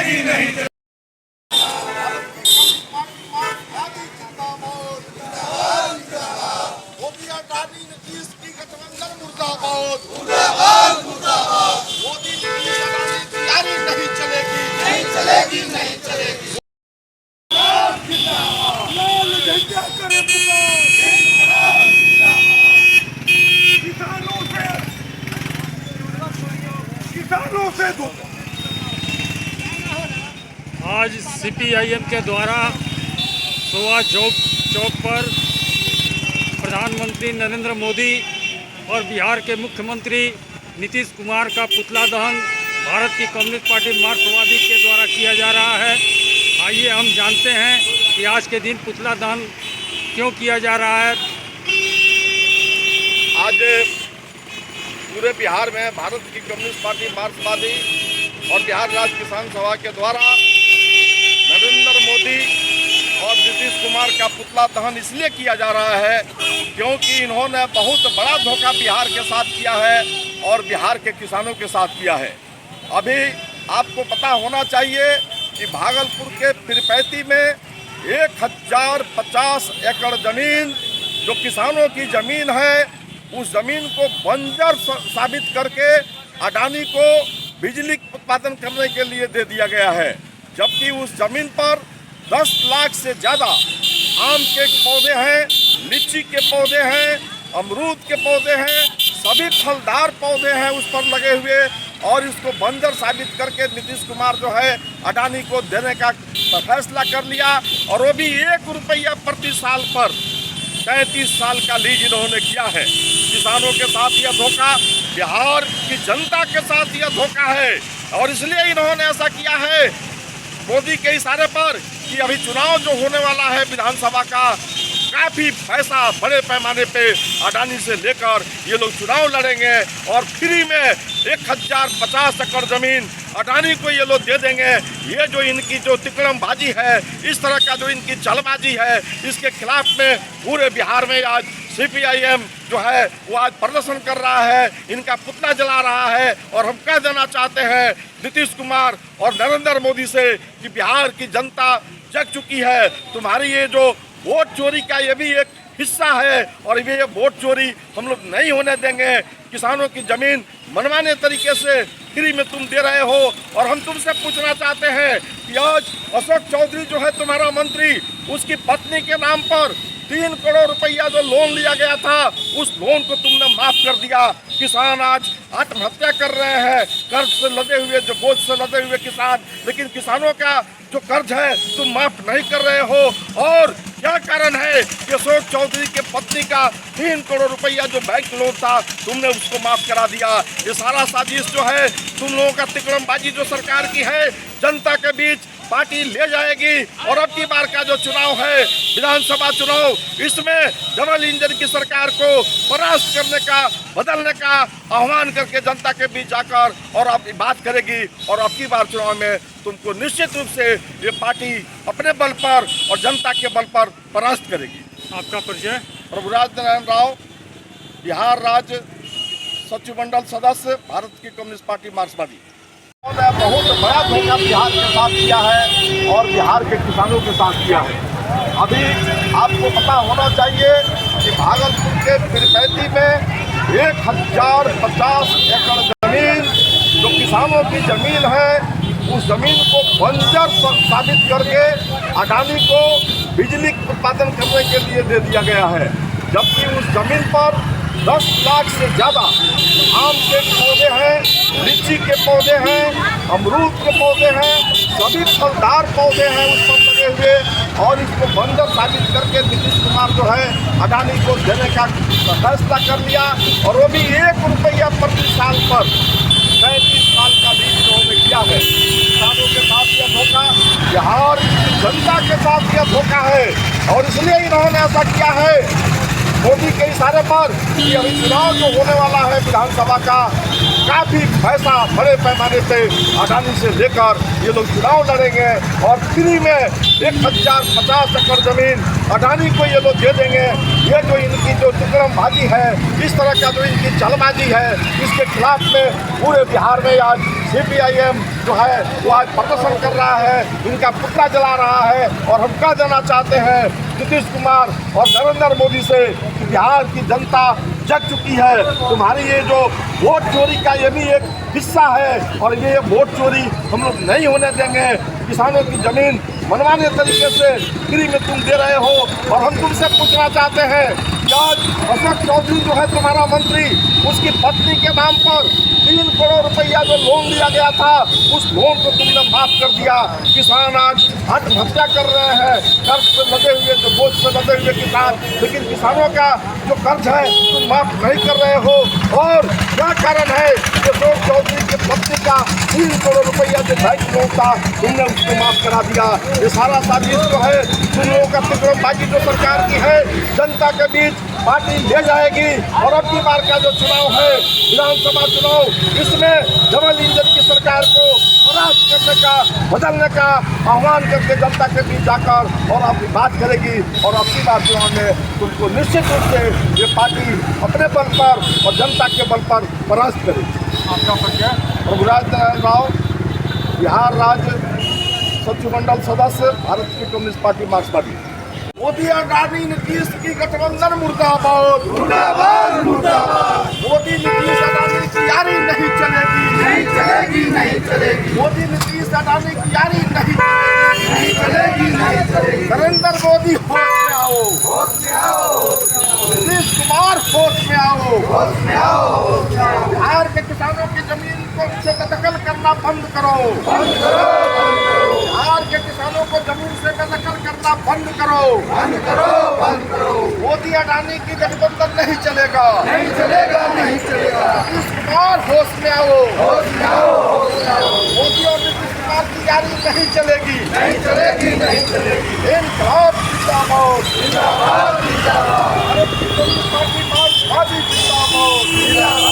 चलेगी नहीं चलेगी। मोदी की यारी नहीं चलेगी, नहीं चलेगी, नहीं चलेगी। किसानों से आज सीपीआईएम के द्वारा सुभाष चौक पर प्रधानमंत्री नरेंद्र मोदी और बिहार के मुख्यमंत्री नीतीश कुमार का पुतला दहन भारत की कम्युनिस्ट पार्टी मार्क्सवादी के द्वारा किया जा रहा है। आइए हम जानते हैं कि आज के दिन पुतला दहन क्यों किया जा रहा है। आज पूरे बिहार में भारत की कम्युनिस्ट पार्टी मार्क्सवादी और बिहार राज्य किसान सभा के द्वारा नरेंद्र मोदी और नीतीश कुमार का पुतला दहन इसलिए किया जा रहा है क्योंकि इन्होंने बहुत बड़ा धोखा बिहार के साथ किया है और बिहार के किसानों के साथ किया है। अभी आपको पता होना चाहिए कि भागलपुर के पीरपैंती में 1050 एकड़ जमीन जो किसानों की जमीन है, उस जमीन को बंजर साबित करके अडानी को बिजली उत्पादन करने के लिए दे दिया गया है, जबकि उस जमीन पर 10 लाख से ज़्यादा आम के पौधे हैं, लीची के पौधे हैं, अमरूद के पौधे हैं, सभी फलदार पौधे हैं उस पर लगे हुए, और इसको बंजर साबित करके नीतीश कुमार जो है अडानी को देने का फैसला कर लिया, और वो भी 1 रुपया प्रति साल पर 33 साल का लीज इन्होंने किया है। किसानों के साथ यह धोखा, बिहार की जनता के साथ यह धोखा है, और इसलिए इन्होंने ऐसा किया है मोदी के इशारे पर कि अभी चुनाव जो होने वाला है विधानसभा का, काफ़ी पैसा बड़े पैमाने पे अडानी से लेकर ये लोग चुनाव लड़ेंगे और फ्री में 1050 एकड़ जमीन अडानी को ये लोग दे देंगे। ये जो इनकी जो तिकड़मबाजी है, इस तरह का जो इनकी चालबाजी है, इसके खिलाफ में पूरे बिहार में आज सीपीआईएम जो है वो आज प्रदर्शन कर रहा है, इनका पुतला जला रहा है। और हम कह देना चाहते हैं नीतीश कुमार और नरेंद्र मोदी से कि बिहार की जनता जग चुकी है, तुम्हारी ये जो वोट चोरी का ये भी एक हिस्सा है, और ये वोट चोरी हम लोग नहीं होने देंगे। किसानों की जमीन मनमाने तरीके से फ्री में तुम दे रहे हो, और हम तुमसे पूछना चाहते हैं कि आज अशोक चौधरी जो है तुम्हारा मंत्री, उसकी पत्नी के नाम पर 3 करोड़ रुपया जो लोन लिया गया था, उस लोन को तुमने माफ कर दिया। किसान आज आत्महत्या कर रहे हैं, कर्ज से लदे हुए, जो बोझ से लदे हुए किसान, लेकिन किसानों का जो कर्ज है तुम माफ नहीं कर रहे हो। और क्या कारण है कि अशोक चौधरी के पत्नी का 3 करोड़ रुपया जो बैंक लोन था, तुमने उसको माफ करा दिया। ये सारा साजिश जो है तुम लोगों का तिकड़मबाजी जो सरकार की है, जनता के बीच पार्टी ले जाएगी। और अब की बार का जो चुनाव है, विधानसभा चुनाव, इसमें डबल इंजन की सरकार को परास्त करने का, बदलने का आह्वान करके जनता के बीच जाकर और अब बात करेगी। और अब की बार चुनाव में तुमको निश्चित रूप से ये पार्टी अपने बल पर और जनता के बल पर परास्त करेगी। आपका परिचय? प्रभुराज नारायण राव, बिहार राज्य सचिव मंडल सदस्य, भारत की कम्युनिस्ट पार्टी मार्क्सवादी। उन्होंने बहुत बड़ा धोखा बिहार के साथ किया है और बिहार के किसानों के साथ किया है। अभी आपको पता होना चाहिए कि भागलपुर के पीरपैंती में 1050 एकड़ जमीन जो किसानों की जमीन है, उस जमीन को बंजर साबित करके अडानी को बिजली उत्पादन करने के लिए दे दिया गया है, जबकि उस जमीन पर 10 लाख से ज़्यादा आम के पौधे हैं, लीची के पौधे हैं, अमरूद के पौधे हैं, सभी फलदार पौधे हैं उस पर लगे हुए, और इसको बंजर साबित करके नीतीश कुमार जो है अडानी को देने का फैसला कर लिया, और वो भी 1 रुपया प्रति साल पर 35 साल का लीज उन्होंने किया है। किसानों के साथ यह धोखा, बिहार की जनता के साथ यह धोखा है, और इसलिए इन्होंने ऐसा किया है मोदी के इशारे पर कि अभी चुनाव जो होने वाला है विधानसभा का, काफी पैसा बड़े पैमाने पे अडानी से लेकर ये लोग चुनाव लड़ेंगे और फ्री में 1050 एकड़ जमीन अडानी को ये लोग दे देंगे। ये जो इनकी जो तुकड़मबाजी है, इस तरह का जो इनकी चालबाजी है, इसके खिलाफ में पूरे बिहार में आज CPIM जो है वो आज प्रदर्शन कर रहा है, इनका पुतला जला रहा है। और हम कह देना चाहते हैं नीतीश कुमार और नरेंद्र मोदी से कि बिहार की जनता जग चुकी है। तुम्हारी ये जो वोट चोरी का ये भी एक हिस्सा है और ये वोट चोरी हम लोग नहीं होने देंगे। किसानों की जमीन मनमाने तरीके से फ्री में तुम दे रहे हो। और हम तुमसे पूछना चाहते हैं कि आज अशोक चौधरी जो है तुम्हारा मंत्री, उसकी पत्नी के नाम पर 3 करोड़ रुपया जो लोन लिया गया था, उस लोन को तुमने माफ कर दिया। किसान आज आत्महत्या कर रहे हैं, कर्ज पे लगे हुए, जो बोझ से लगे हुए किसान, लेकिन किसानों का जो कर्ज है तुम माफ नहीं कर रहे हो। और क्या कारण है कि अशोक चौधरी की पत्नी का 3 करोड़ रुपया जो बैंक लोन था तुमने उसको माफ करा दिया। ये सारा साजिश जो है तुम लोगों का तुकड़मबाजी जो सरकार की है, जनता के बीच पार्टी ले जाएगी। और अब की बार का जो चुनाव है, विधानसभा चुनाव, इसमें डबल इंजन की सरकार को परास्त करने का, बदलने का आह्वान करके जनता के बीच जाकर और अपनी बात करेगी। और अब की बार चुनाव में तुमको निश्चित रूप से ये पार्टी अपने बल पर और जनता के बल पर परास्त करेगी। आपका परिचय? प्रभुराज नारायण राव, बिहार राज्य सचिवमंडल सदस्य, भारतीय कम्युनिस्ट पार्टी मार्क्सवादी। मोदी अडानी नीतीश की गठबंधन मुर्दाबाद, मुर्दाबाद, मुर्दाबाद। मोदी नीतीश अडानी की यारी नहीं चलेगी, नहीं चलेगी, नहीं चलेगी। मोदी नीतीश अडानी की यारी नहीं चलेगी, नहीं चलेगी। नरेंद्र मोदी होश में आओ, होश में आओ। नीतीश कुमार होश में आओ, होश में आओ। बिहार के किसानों की जमीन को से बेदखल करना बंद करो, बंद करो। बिहार के किसानों को जमीन से बेदखल करना बंद करो, बंद करो, बंद करो। मोदी अडानी की गठबंधन नहीं चलेगा, नहीं चलेगा, नहीं चलेगा। नीतीश कुमार होश में आओ, होश में आओ, होश में आओ। मोदी और नीतीश कुमार की यारी नहीं चलेगी, नहीं चलेगी, नहीं चलेगी। इनकलाब जिंदाबाद, जिंदाबाद, जिंदाबाद। भारतीय कम्युनिस्ट पार्टी मार्क्सवादी जिंदाबाद, जिंदाबाद।